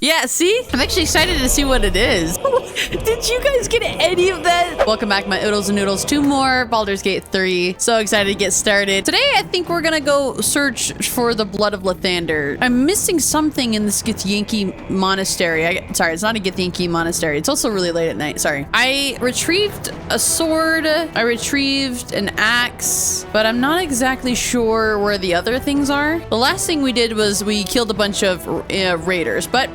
Yeah, see? I'm actually excited to see what it is. Did you guys get any of that? Welcome back, my oodles and noodles, to more Baldur's Gate 3. So excited to get started. Today, I think we're gonna go search for the blood of Lathandar. I'm missing something in this Githyanki monastery. Sorry, it's not a Githyanki monastery. It's also really late at night. Sorry. I retrieved a sword. I retrieved an axe, but I'm not exactly sure where the other things are. The last thing we did was we killed a bunch of raiders, but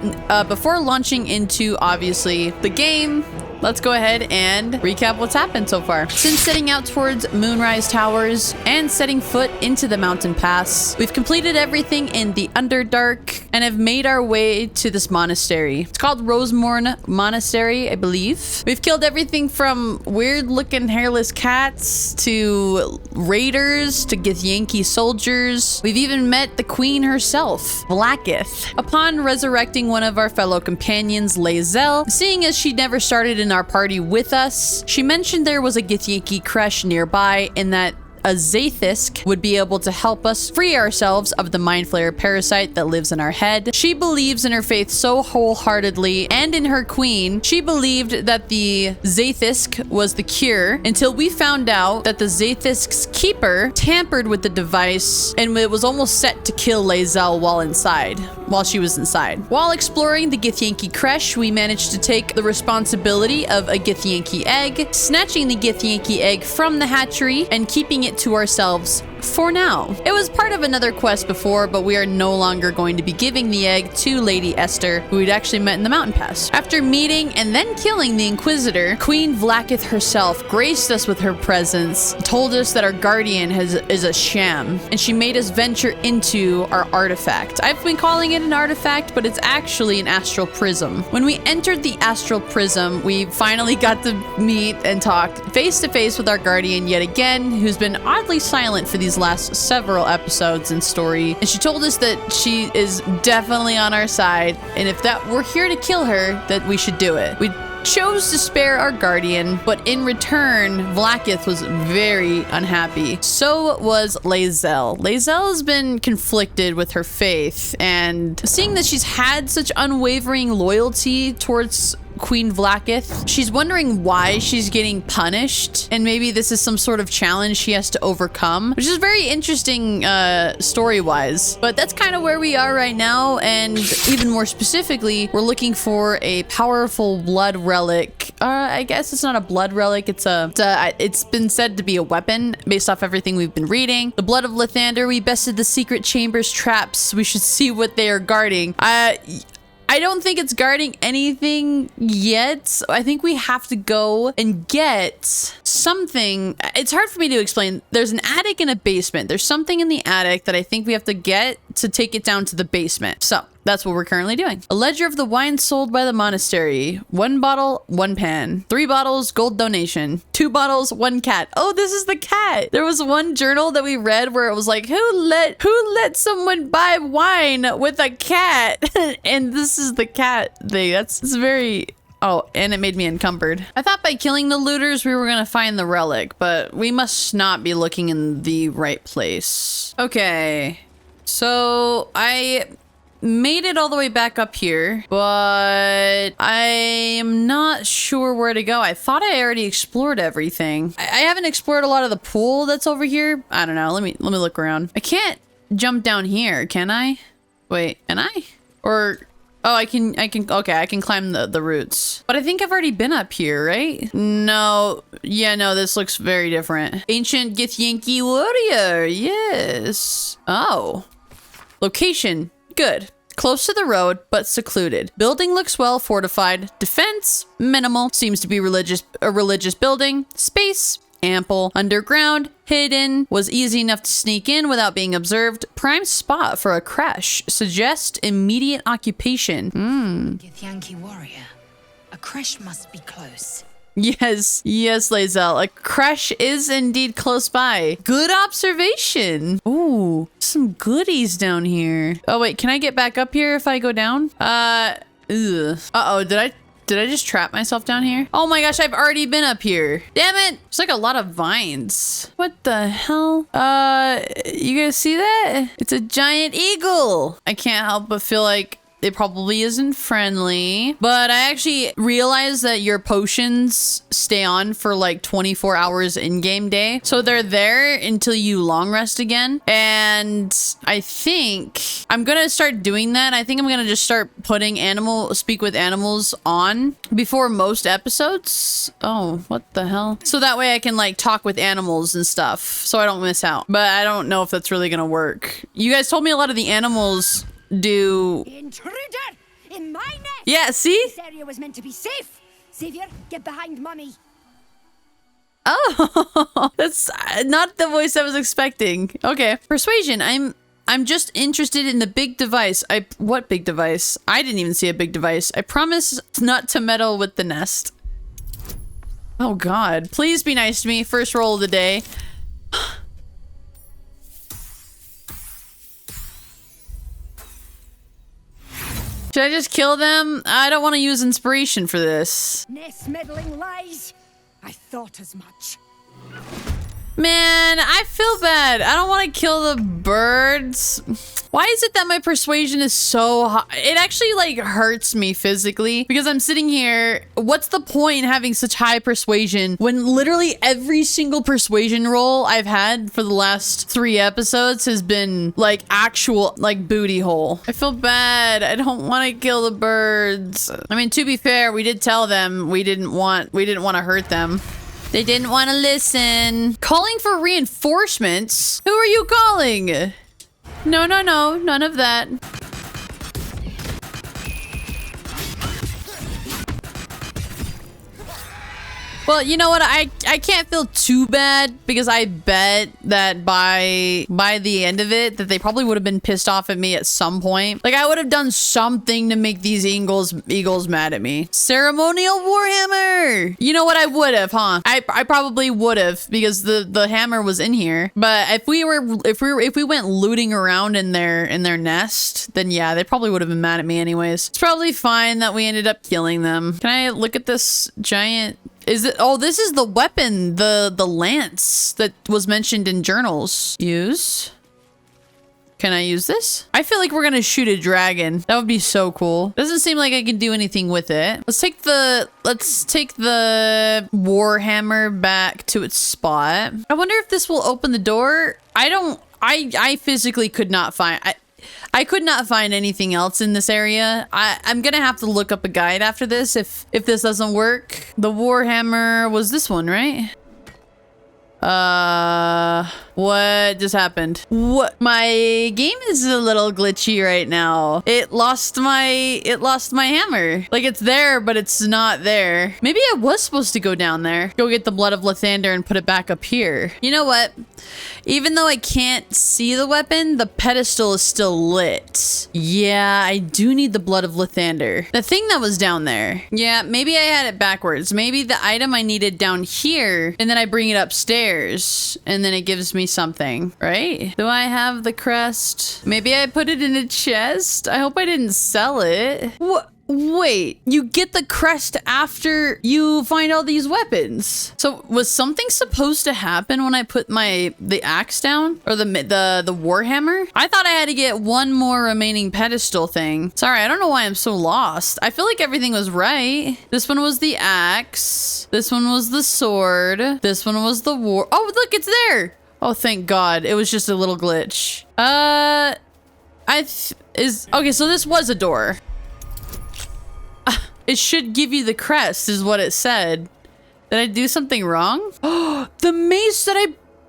before launching into, obviously, the game, let's go ahead and recap what's happened so far. Since setting out towards Moonrise Towers and setting foot into the mountain pass, we've completed everything in the Underdark and have made our way to this monastery. It's called Rosemorn Monastery, I believe. We've killed everything from weird-looking hairless cats to raiders to Githyanki soldiers. We've even met the queen herself, Blackith. Upon resurrecting one of our fellow companions, Lae'zel, seeing as she never started in our party with us, she mentioned there was a Githyanki creche nearby and that a Zaithisk would be able to help us free ourselves of the Mind Flayer parasite that lives in our head. She believes in her faith so wholeheartedly and in her queen. She believed that the Zaithisk was the cure until we found out that the Zaithisk's keeper tampered with the device and it was almost set to kill Lae'zel while she was inside. While exploring the Githyanki creche, we managed to take the responsibility of a Githyanki egg, snatching the Githyanki egg from the hatchery and keeping it to ourselves for now. It was part of another quest before, but we are no longer going to be giving the egg to Lady Esther, who we'd actually met in the mountain pass. After meeting and then killing the Inquisitor, Queen Vlaakith herself graced us with her presence, told us that our guardian is a sham, and she made us venture into our artifact. I've been calling it an artifact, but it's actually an astral prism. When we entered the astral prism, we finally got to meet and talk face to face with our guardian yet again, who's been oddly silent for these last several episodes and story, and she told us that she is definitely on our side, and if that we're here to kill her, that we should do it. We chose to spare our guardian, but in return, Vlaakith was very unhappy. So was Lae'zel. Lae'zel has been conflicted with her faith, and seeing that she's had such unwavering loyalty towards Queen Vlaakith, she's wondering why she's getting punished, and maybe this is some sort of challenge she has to overcome, which is very interesting story-wise. But that's kind of where we are right now, and even more specifically, we're looking for a powerful blood relic. I guess it's not a blood relic, it's been said to be a weapon based off everything we've been reading. The blood of Lathandar, we bested the secret chamber's traps. We should see what they are guarding. I don't think it's guarding anything yet. I think we have to go and get something. It's hard for me to explain. There's an attic and a basement. There's something in the attic that I think we have to get to take it down to the basement. So that's what we're currently doing. A ledger of the wine sold by the monastery. 1 bottle, 1 pan. 3 bottles, gold donation. 2 bottles, 1 cat. Oh, this is the cat. There was one journal that we read where it was like, who let someone buy wine with a cat? And this is the cat thing. It's very... Oh, and it made me encumbered. I thought by killing the looters, we were gonna find the relic, but we must not be looking in the right place. Okay. So I made it all the way back up here, but I am not sure where to go. I thought I already explored everything. I haven't explored a lot of the pool that's over here. I don't know. Let me look around. I can't jump down here, can I? Wait, can I? Or... Oh, I can, okay, I can climb the roots. But I think I've already been up here, right? No, yeah, no, this looks very different. Ancient Githyanki warrior, yes. Oh, location, good. Close to the road, but secluded. Building looks well fortified. Defense, minimal. Seems to be a religious building. Space, ample. Underground, hidden. Was easy enough to sneak in without being observed. Prime spot for a creche. Suggest immediate occupation. Githyanki warrior. A creche must be close. Yes, Lae'zel. A creche is indeed close by. Good observation. Ooh, some goodies down here. Oh wait, can I get back up here if I go down? Uh-oh, did I just trap myself down here? Oh my gosh, I've already been up here. Damn it. It's like a lot of vines. What the hell? You guys see that? It's a giant eagle. I can't help but feel like it probably isn't friendly, but I actually realized that your potions stay on for like 24 hours in-game day. So they're there until you long rest again. And I think I'm gonna start doing that. I think I'm gonna just start putting speak with animals on before most episodes. Oh, what the hell? So that way I can like talk with animals and stuff so I don't miss out. But I don't know if that's really gonna work. You guys told me a lot of the animals do... Intruder! In my nest! Yeah, see? This area was meant to be safe. Savior, get behind Mummy. Oh, that's not the voice I was expecting. Okay. Persuasion. I'm just interested in the big device. What big device? I didn't even see a big device. I promise not to meddle with the nest. Oh God. Please be nice to me. First roll of the day. Should I just kill them? I don't want to use inspiration for this. Nest meddling lies. I thought as much. Man, I feel bad. I don't want to kill the birds. Why is it that my persuasion is so high? It actually like hurts me physically because I'm sitting here. What's the point in having such high persuasion when literally every single persuasion roll I've had for the last 3 episodes has been like actual like booty hole? I feel bad. I don't want to kill the birds. I mean, to be fair, we did tell them we didn't want to hurt them. They didn't want to listen. Calling for reinforcements? Who are you calling? No, no, no. None of that. Well, you know what? I can't feel too bad because I bet that by the end of it that they probably would have been pissed off at me at some point. Like I would have done something to make these eagles mad at me. Ceremonial warhammer. You know what? I would have, huh? I probably would have because the hammer was in here. But if we went looting around in their nest, then yeah, they probably would have been mad at me anyways. It's probably fine that we ended up killing them. Can I look at this giant? Is it? Oh, this is the weapon, the lance that was mentioned in journals. Use. Can I use this? I feel like we're gonna shoot a dragon. That would be so cool. Doesn't seem like I can do anything with it. Let's take the warhammer back to its spot. I wonder if this will open the door. I physically could not find. I could not find anything else in this area. I'm gonna have to look up a guide after this if this doesn't work. The warhammer was this one, right? What just happened? What? My game is a little glitchy right now. It lost my hammer. Like it's there, but it's not there. Maybe I was supposed to go down there. Go get the blood of Lathandar and put it back up here. You know what? Even though I can't see the weapon, the pedestal is still lit. Yeah, I do need the blood of Lathandar. The thing that was down there. Yeah, maybe I had it backwards. Maybe the item I needed down here, and then I bring it upstairs, and then it gives me something, right? Do I have the crest? Maybe I put it in a chest? I hope I didn't sell it. What? Wait, you get the crest after you find all these weapons. So was something supposed to happen when I put the axe down or the warhammer? I thought I had to get one more remaining pedestal thing. Sorry, I don't know why I'm so lost. I feel like everything was right. This one was the axe. This one was the sword. This one was the war. Oh, look, it's there. Oh, thank God. It was just a little glitch. Okay, so this was a door. It should give you the crest is what it said. Did I do something wrong? Oh, the mace that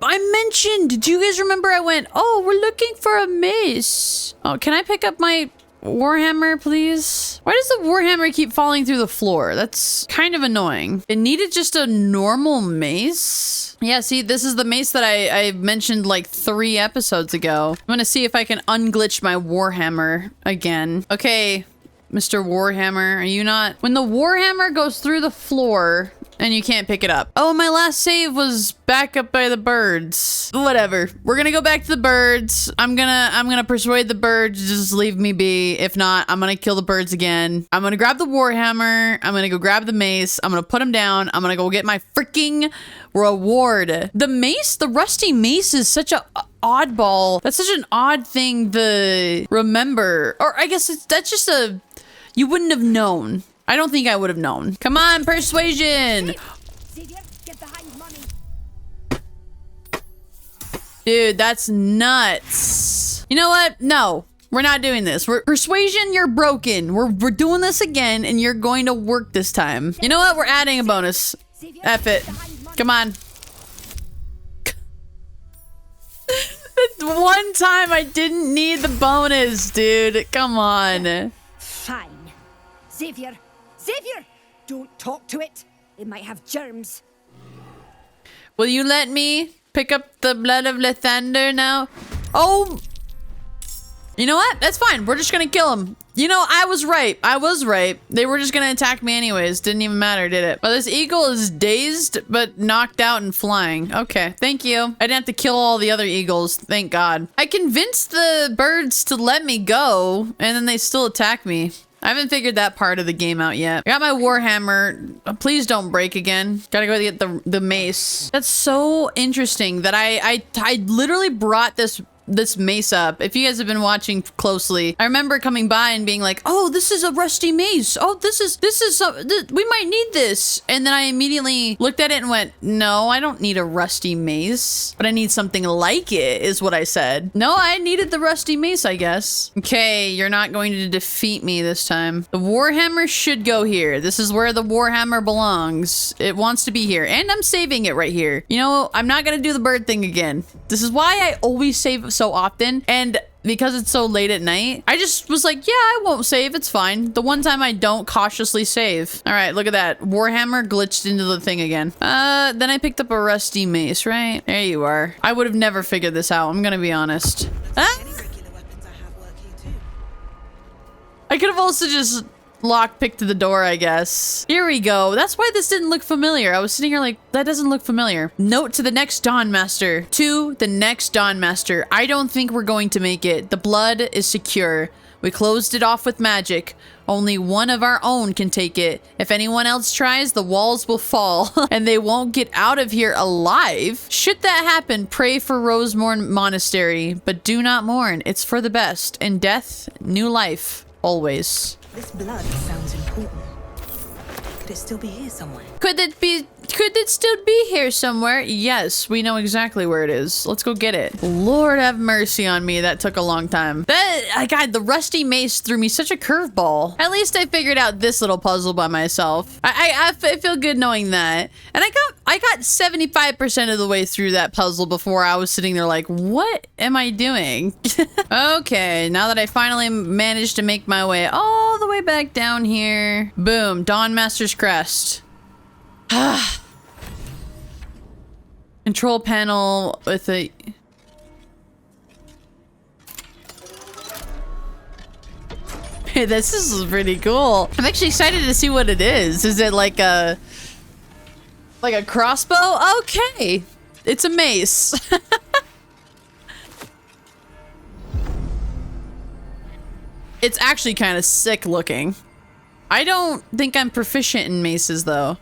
I mentioned. Do you guys remember I went, oh, we're looking for a mace. Oh, can I pick up my warhammer, please? Why does the warhammer keep falling through the floor? That's kind of annoying. It needed just a normal mace. Yeah, see, this is the mace that I mentioned like 3 episodes ago. I'm gonna see if I can unglitch my warhammer again. Okay. Mr. Warhammer, are you not? When the warhammer goes through the floor and you can't pick it up. Oh, my last save was back up by the birds. Whatever. We're gonna go back to the birds. I'm gonna persuade the birds to just leave me be. If not, I'm gonna kill the birds again. I'm gonna grab the warhammer. I'm gonna go grab the mace. I'm gonna put him down. I'm gonna go get my freaking reward. The mace, the rusty mace is such a oddball. That's such an odd thing to remember. Or I guess that's just a... You wouldn't have known. I don't think I would have known. Come on, persuasion! Xavier, get behind money. Dude, that's nuts. You know what? No. We're not doing this. Persuasion, you're broken. We're doing this again, and you're going to work this time. You know what? We're adding a bonus. F it. Come on. One time I didn't need the bonus, dude. Come on. Fine. Xavier, Xavier, don't talk to it. It might have germs. Will you let me pick up the blood of Lathandar now? Oh. You know what? That's fine. We're just gonna kill him. You know, I was right. I was right. They were just gonna attack me anyways. Didn't even matter, did it? Well, this eagle is dazed, but knocked out and flying. Okay, thank you. I didn't have to kill all the other eagles. Thank God. I convinced the birds to let me go, and then they still attack me. I haven't figured that part of the game out yet. I got my Warhammer. Please don't break again. Gotta go get the mace. That's so interesting that I literally brought this mace up. If you guys have been watching closely, I remember coming by and being like, oh, this is a rusty mace. Oh, we might need this. And then I immediately looked at it and went, no, I don't need a rusty mace, but I need something like it, is what I said. No, I needed the rusty mace, I guess. Okay, you're not going to defeat me this time. The Warhammer should go here. This is where the Warhammer belongs. It wants to be here, and I'm saving it right here. You know, I'm not gonna do the bird thing again. This is why I always save so often, and because it's so late at night, I just was like, yeah, I won't save, it's fine. The one time I don't cautiously save. All right, look at that. Warhammer glitched into the thing again. Then I picked up a rusty mace, right? There you are. I would have never figured this out, I'm gonna be honest. I could have also just lockpicked the door, I guess. Here we go. That's why this didn't look familiar. I was sitting here like, that doesn't look familiar. Note to the next Dawn Master. To the next Dawn Master. I don't think we're going to make it. The blood is secure. We closed it off with magic. Only one of our own can take it. If anyone else tries, the walls will fall and they won't get out of here alive. Should that happen, pray for Rosemorn Monastery, but do not mourn. It's for the best. In death, new life. Always. This blood sounds important. Could it still be here somewhere? Could it still be here somewhere? Yes, we know exactly where it is. Let's go get it. Lord have mercy on me. That took a long time. God, the rusty mace threw me such a curveball. At least I figured out this little puzzle by myself. I feel good knowing that. And I got 75% of the way through that puzzle before I was sitting there like, what am I doing? Okay, now that I finally managed to make my way all the way back down here. Boom, Dawn Master's Crest. Control panel with a... Hey, this is pretty cool. I'm actually excited to see what it is. Is it like a crossbow? Okay. It's a mace. It's actually kind of sick looking. I don't think I'm proficient in maces though.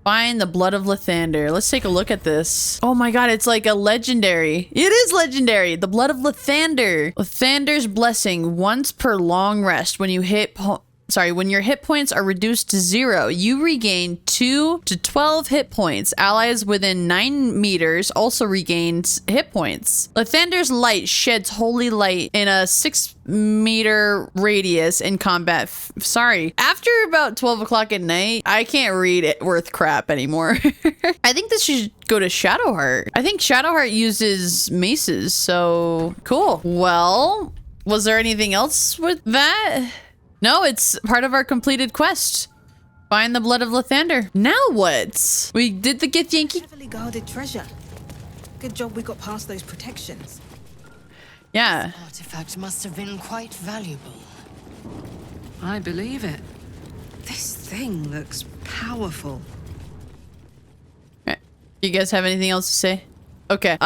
Find the blood of Lathandar. Let's take a look at this. Oh my god, it's like a legendary. It is legendary. The blood of Lathandar. Lathandar's blessing. Once per long rest. When your hit points are reduced to 0, you regain 2 to 12 hit points. Allies within 9 meters also regain hit points. Lathandar's light sheds holy light in a 6-meter radius in combat. After about 12 o'clock at night, I can't read it worth crap anymore. I think this should go to Shadowheart. I think Shadowheart uses maces, so cool. Well, was there anything else with that? No, it's part of our completed quest. Find the blood of Lathandar. Now what? We did the Githyanki. Heavily guarded treasure. Good job we got past those protections. Yeah. Artifact must have been quite valuable. I believe it. This thing looks powerful. You guys have anything else to say? Okay.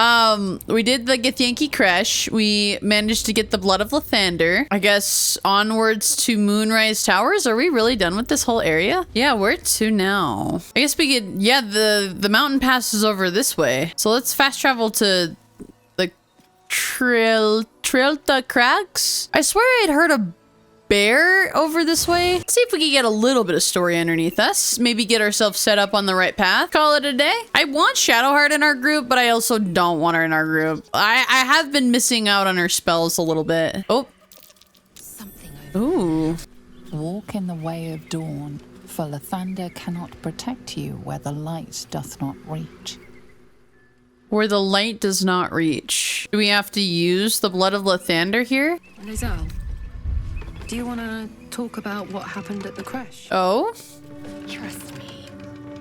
We did the Githyanki Crash. We managed to get the Blood of Lathandar. I guess onwards to Moonrise Towers. Are we really done with this whole area? Yeah, where to now? I guess we could, yeah, the mountain passes over this way. So let's fast travel to the Trilta Crags. I swear I'd heard a bear over this way. Let's see if we can get a little bit of story underneath us. Maybe get ourselves set up on the right path. Call it a day. I want Shadowheart in our group, but I also don't want her in our group. I have been missing out on her spells a little bit. Oh. Something Ooh. Walk in the way of dawn, for Lathandar cannot protect you where the light doth not reach. Where the light does not reach. Do we have to use the Blood of Lathandar here? Lizelle, do you want to talk about what happened at the crash? Oh? Trust me,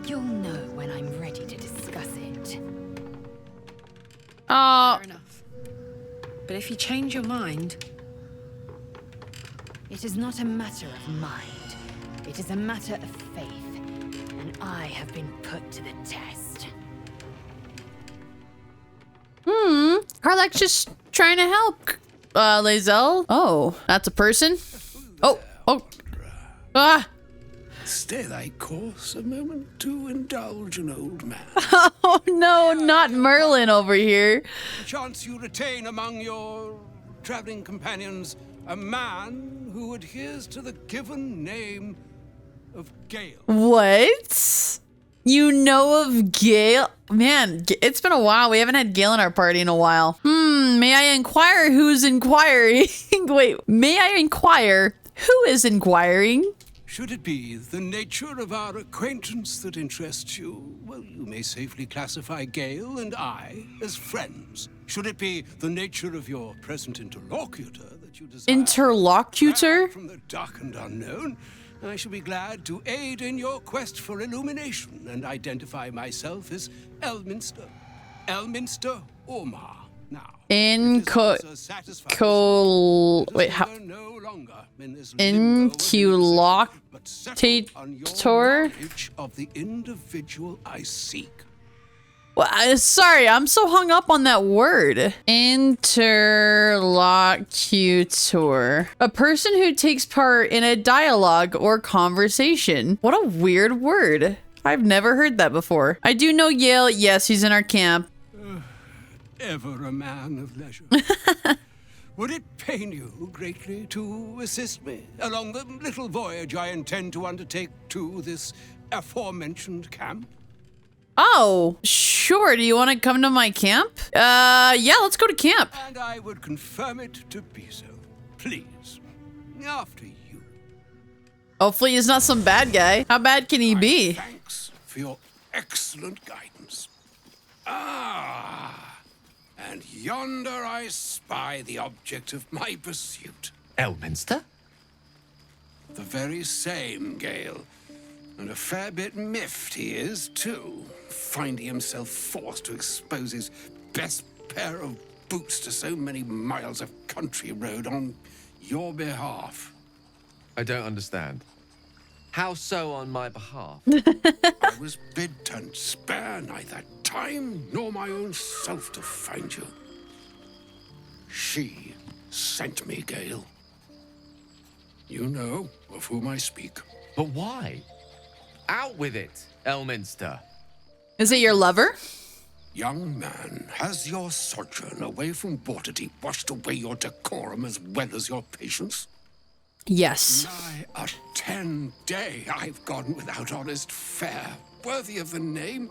you'll know when I'm ready to discuss it. Fair enough. But if you change your mind... It is not a matter of mind. It is a matter of faith. And I have been put to the test. Karlach's just trying to help. Lizelle. Oh, that's a person? Oh. Ah. Stay thy course a moment to indulge an old man. Oh no, not Merlin over here. Chance you retain among your traveling companions a man who adheres to the given name of Gale. What? You know of Gale? Man, it's been a while. We haven't had Gale in our party in a while. May I inquire who's inquiring? Wait, may I inquire who is inquiring? Should it be the nature of our acquaintance that interests you, well, you may safely classify Gale and I as friends. Should it be the nature of your present interlocutor that you desire Interlocutor? from the dark and unknown, I shall be glad to aid in your quest for illumination and identify myself as Elminster Ormar. Now, wait, how? Inculator? Of the individual I seek. Well, sorry, I'm so hung up on that word. Interlocutor. A person who takes part in a dialogue or conversation. What a weird word. I've never heard that before. I do know Gale. Yes, he's in our camp. Ever a man of leisure. Would it pain you greatly to assist me along the little voyage I intend to undertake to this aforementioned camp? Oh, sure. Do you want to come to my camp? Yeah, let's go to camp. And I would confirm it to be so. Please. After you. Hopefully he's not some bad guy. How bad can he be? Thanks for your excellent guidance. Ah. And yonder I spy the object of my pursuit. Elminster? The very same, Gale. And a fair bit miffed he is, too, finding himself forced to expose his best pair of boots to so many miles of country road on your behalf. I don't understand. How so on my behalf? I was bid to spare neither time nor my own self to find you. She sent me, Gale. You know of whom I speak. But why? Out with it, Elminster. Is it your lover? Young man, has your sojourn away from Waterdeep washed away your decorum as well as your patience? Yes. Nigh a 10-day I've gone without honest fare, worthy of the name.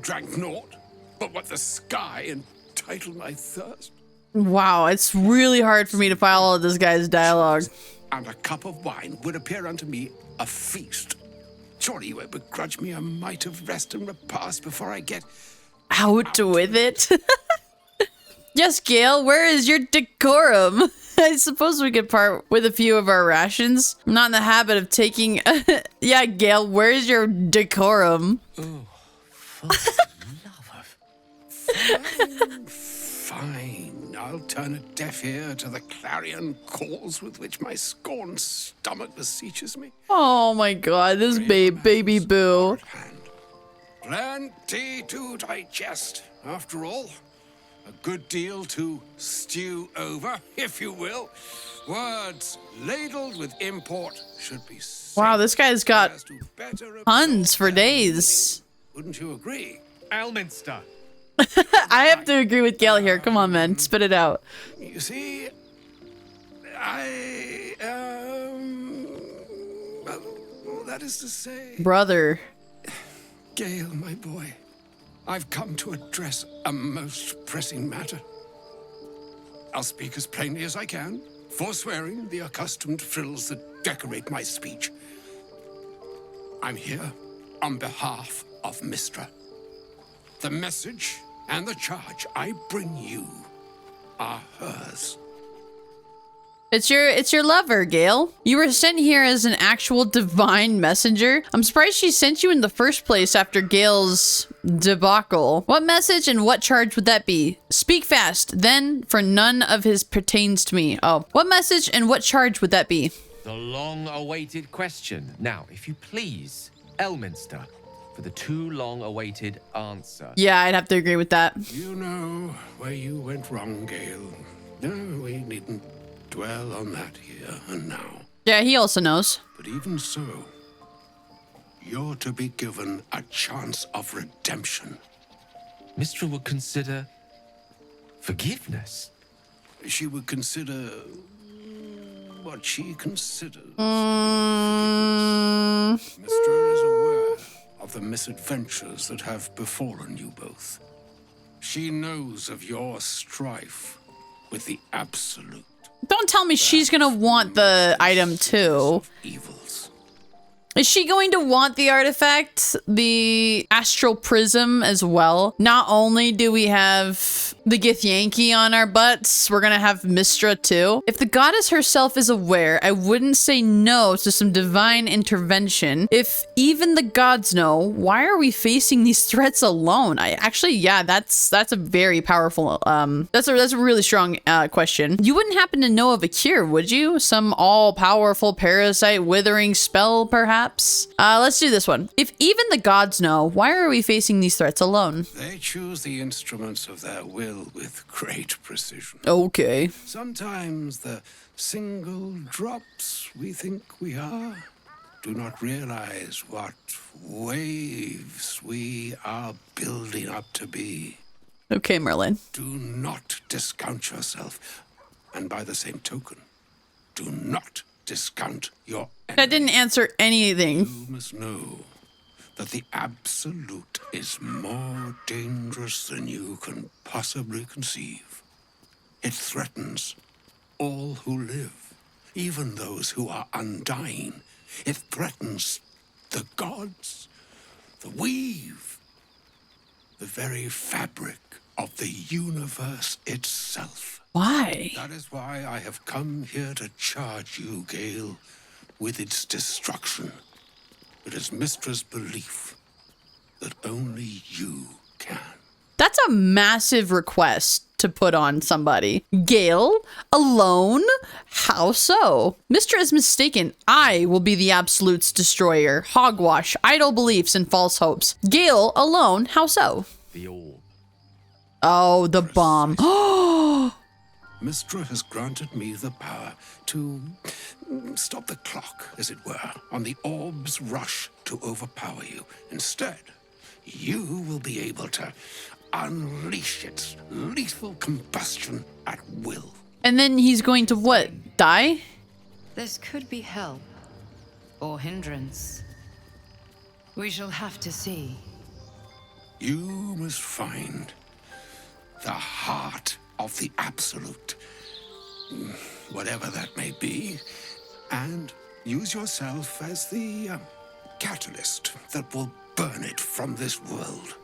Drank naught, but what the sky entitled my thirst. Wow, it's really hard for me to follow this guy's dialogue. And a cup of wine would appear unto me a feast. Surely you won't begrudge me a mite of rest and repast before I get out with it. Yes, Gale, where is your decorum? I suppose we could part with a few of our rations. I'm not in the habit of taking... Yeah, Gale, where is your decorum? Oh, for the love of... Fine. I'll turn a deaf ear to the clarion calls with which my scorned stomach beseeches me. Oh my god, this baby boo. Plenty to digest, After all, a good deal to stew over, if you will. Words ladled with import should be Wow, this guy's got as to better puns absorb for their days. meaning. Wouldn't you agree? Elminster. I have to agree with Gale here. Come on, man. Spit it out. You see, well, that is to say, Brother. Gale, my boy, I've come to address a most pressing matter. I'll speak as plainly as I can, forswearing the accustomed frills that decorate my speech. I'm here on behalf of Mistra. The message and the charge I bring you are hers. It's your lover, Gale. You were sent here as an actual divine messenger. I'm surprised she sent you in the first place after Gale's debacle. What message and what charge would that be? Speak fast, then, for none of his pertains to me. Oh, what message and what charge would that be? The long-awaited question. Now, if you please, Elminster, for the too long-awaited answer. Yeah, I'd have to agree with that. You know where you went wrong, Gale. No, we needn't dwell on that here and now. Yeah, he also knows. But even so, you're to be given a chance of redemption. Mistra would consider forgiveness. She would consider what she considers. Mr. is aware of the misadventures that have befallen you both. She knows of your strife with the Absolute. Don't tell me she's gonna want the item too. Evils. Is she going to want the artifact, the astral prism as well? Not only do we have the Githyanki on our butts, we're gonna have Mistra too. If the goddess herself is aware, I wouldn't say no to some divine intervention. If even the gods know, why are we facing these threats alone? Yeah, that's a very powerful, that's a really strong question. You wouldn't happen to know of a cure, would you? Some all-powerful parasite withering spell, perhaps? Let's do this one. If even the gods know, why are we facing these threats alone? They choose the instruments of their will with great precision. Okay. Sometimes the single drops we think we are do not realize what waves we are building up to be. Okay, Merlin. Do not discount yourself. And by the same token, do not discount your enemy. That didn't answer anything. You must know that the Absolute is more dangerous than you can possibly conceive. It threatens all who live, even those who are undying. It threatens the gods, the weave, the very fabric of the universe itself. Why? That is why I have come here to charge you, Gale, with its destruction. It is Mistra's belief that only you can. That's a massive request to put on somebody. Gale? Alone? How so? Mistra is mistaken. I will be the Absolute's destroyer. Hogwash, idle beliefs, and false hopes. Gale alone? How so? The orb. Oh, the bomb. Oh! Mistra has granted me the power to stop the clock, as it were, on the orb's rush to overpower you. Instead, you will be able to unleash its lethal combustion at will. And then he's going to what? Die? This could be help or hindrance. We shall have to see. You must find the heart of the Absolute, whatever that may be, and use yourself as the catalyst that will burn it from this world.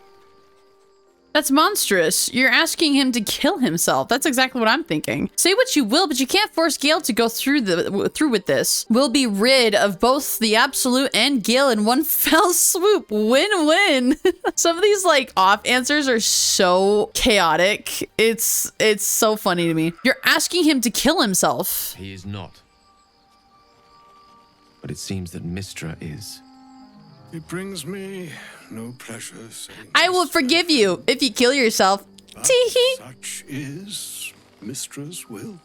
That's monstrous. You're asking him to kill himself. That's exactly what I'm thinking. Say what you will, but you can't force Gale to go through with this. We'll be rid of both the Absolute and Gale in one fell swoop. Win-win. Some of these like off answers are so chaotic. It's so funny to me. You're asking him to kill himself. He is not. But it seems that Mistra is. It brings me no pleasure saying I will this, forgive you if you kill yourself. but Tee-hee. such is Mistra's will.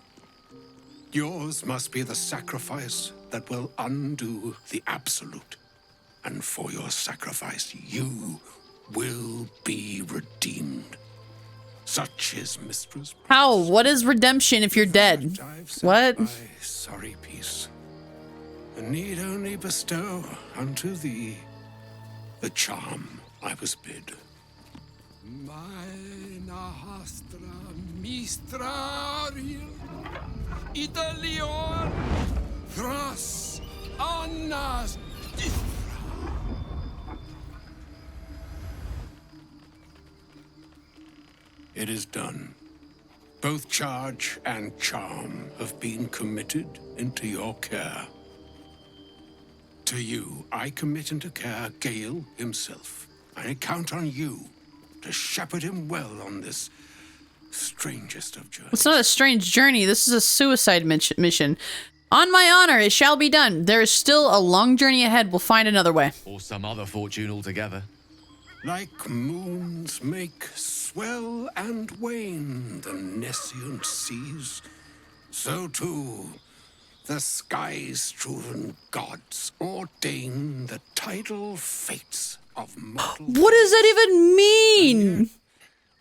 Yours must be the sacrifice that will undo the absolute. And for your sacrifice, you will be redeemed. Such is Mistra's. How? What is redemption if you're dead? I've set What? my sorry peace, and need only bestow unto thee the charm I was bid. Mina hastra mistrariel Italior thras annas diffra. It is done. Both charge and charm have been committed into your care. To you, I commit into care Gale himself. I count on you to shepherd him well on this strangest of journeys. It's not a strange journey. This is a suicide mission. On my honor, it shall be done. There is still a long journey ahead. We'll find another way. Or some other fortune altogether. Like moons make swell and wane the nescient seas, so too the sky-strewn gods ordain the tidal fates of mortal. What does that even mean?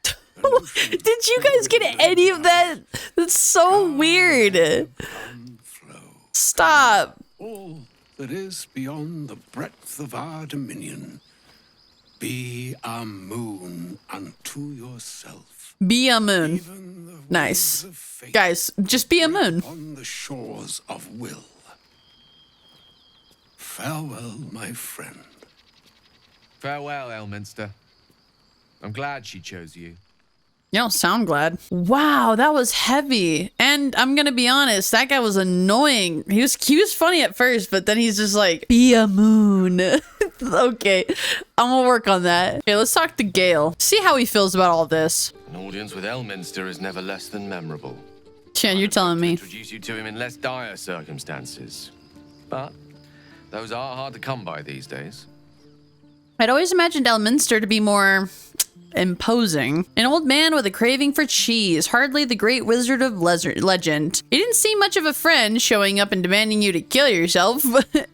Did you guys get any of that? That's so weird. Stop. All that is beyond the breadth of our dominion. Be a moon unto yourself. Be a moon. Even the waves Nice. of fate Guys, just be a moon. on the shores of will. Farewell, my friend. Farewell, Elminster. I'm glad she chose you. You don't sound glad. Wow, that was heavy. And I'm gonna be honest, that guy was annoying. He was funny at first, but then he's just like, be a moon. Okay, I'm gonna work on that. Okay, let's talk to Gale. See how he feels about all this. An audience with Elminster is never less than memorable. Yeah, you're telling me. Introduce you to him in less dire circumstances. But those are hard to come by these days. I'd always imagined Elminster to be more imposing. An old man with a craving for cheese, hardly the great wizard of legend. He didn't seem much of a friend, showing up and demanding you to kill yourself.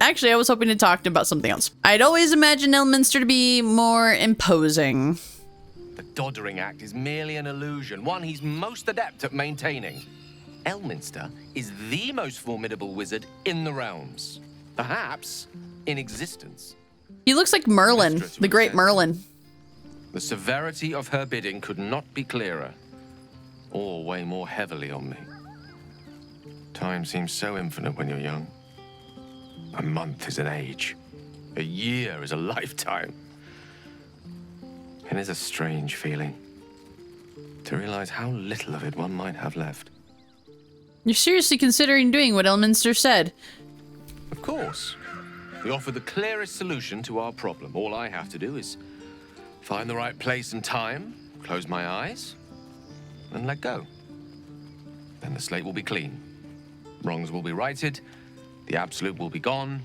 Actually, I was hoping to talk to him about something else. I'd always imagined Elminster to be more imposing. The Doddering Act is merely an illusion, one he's most adept at maintaining. Elminster is the most formidable wizard in the realms. Perhaps in existence. He looks like Merlin, Mistress the great was Merlin. The severity of her bidding could not be clearer, or weigh more heavily on me. Time seems so infinite when you're young. A month is an age. A year is a lifetime. It is a strange feeling to realize how little of it one might have left. You're seriously considering doing what Elminster said. Of course. We offer the clearest solution to our problem. All I have to do is find the right place and time, close my eyes, and let go. Then the slate will be clean. Wrongs will be righted, the absolute will be gone,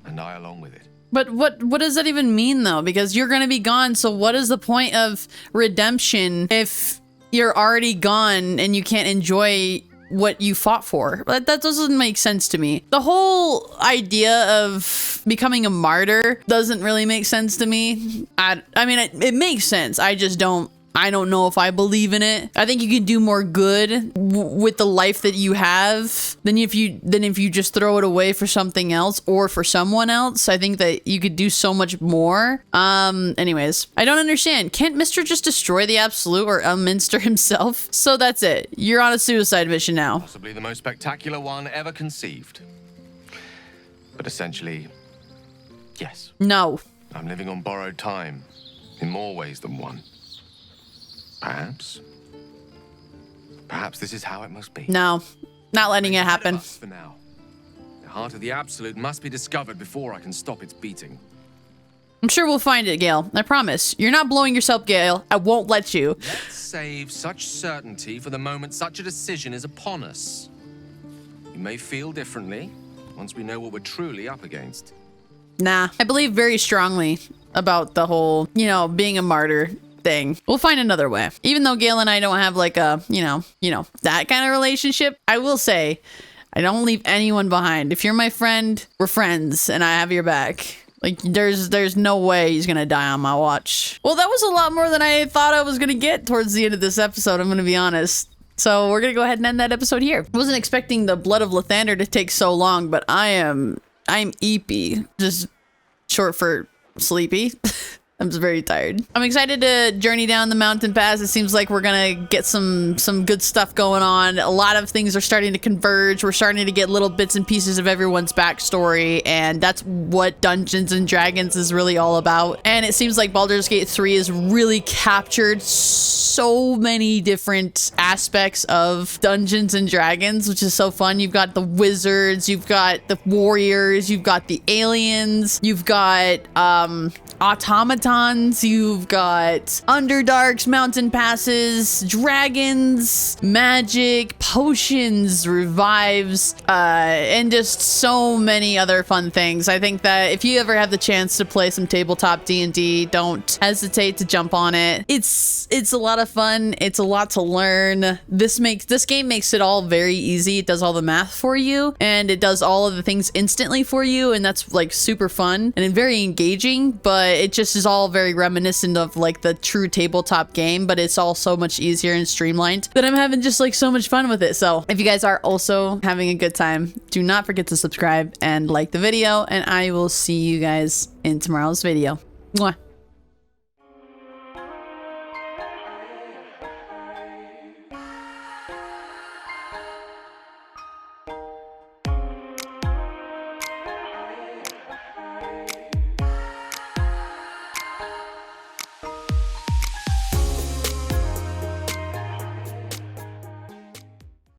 and I along with it. But what does that even mean, though? Because you're going to be gone, so what is the point of redemption if you're already gone and you can't enjoy what you fought for? That doesn't make sense to me. The whole idea of becoming a martyr doesn't really make sense to me. I mean, it makes sense. I don't know if I believe in it. I think you can do more good with the life that you have than if you just throw it away for something else or for someone else. I think that you could do so much more. Anyways, I don't understand. Can't Mr. just destroy the Absolute or Elminster himself? So that's it. You're on a suicide mission now. Possibly the most spectacular one ever conceived. But essentially, yes. No. I'm living on borrowed time in more ways than one. Perhaps this is how it must be. No. Not letting it Ahead of happen. us for now. The heart of the Absolute must be discovered before I can stop its beating. I'm sure we'll find it, Gale. I promise. You're not blowing yourself, Gale. I won't let you. Let's save such certainty for the moment such a decision is upon us. We may feel differently once we know what we're truly up against. Nah, I believe very strongly about the whole, you know, being a martyr thing. We'll find another way. Even though Gale and I don't have like a, you know, that kind of relationship, I will say I don't leave anyone behind. If you're my friend, we're friends and I have your back. Like, there's no way he's gonna die on my watch. Well, that was a lot more than I thought I was gonna get towards the end of this episode, I'm gonna be honest. So we're gonna go ahead and end that episode here. I wasn't expecting the blood of Lathandar to take so long, but I'm eepy. Just short for sleepy. I'm just very tired. I'm excited to journey down the mountain pass. It seems like we're gonna get some good stuff going on. A lot of things are starting to converge. We're starting to get little bits and pieces of everyone's backstory, and that's what Dungeons and Dragons is really all about. And it seems like Baldur's Gate 3 has really captured so many different aspects of Dungeons and Dragons, which is so fun. You've got the wizards, you've got the warriors, you've got the aliens, you've got automatons, you've got underdarks, mountain passes, dragons, magic, potions, revives, and just so many other fun things. I think that if you ever have the chance to play some tabletop D&D, don't hesitate to jump on it. It's a lot of fun. It's a lot to learn. This game makes it all very easy. It does all the math for you, and it does all of the things instantly for you, and that's like super fun and very engaging, but it just is all very reminiscent of like the true tabletop game, but it's all so much easier and streamlined that I'm having just like so much fun with it. So if you guys are also having a good time, do not forget to subscribe and like the video, and I will see you guys in tomorrow's video. Mwah.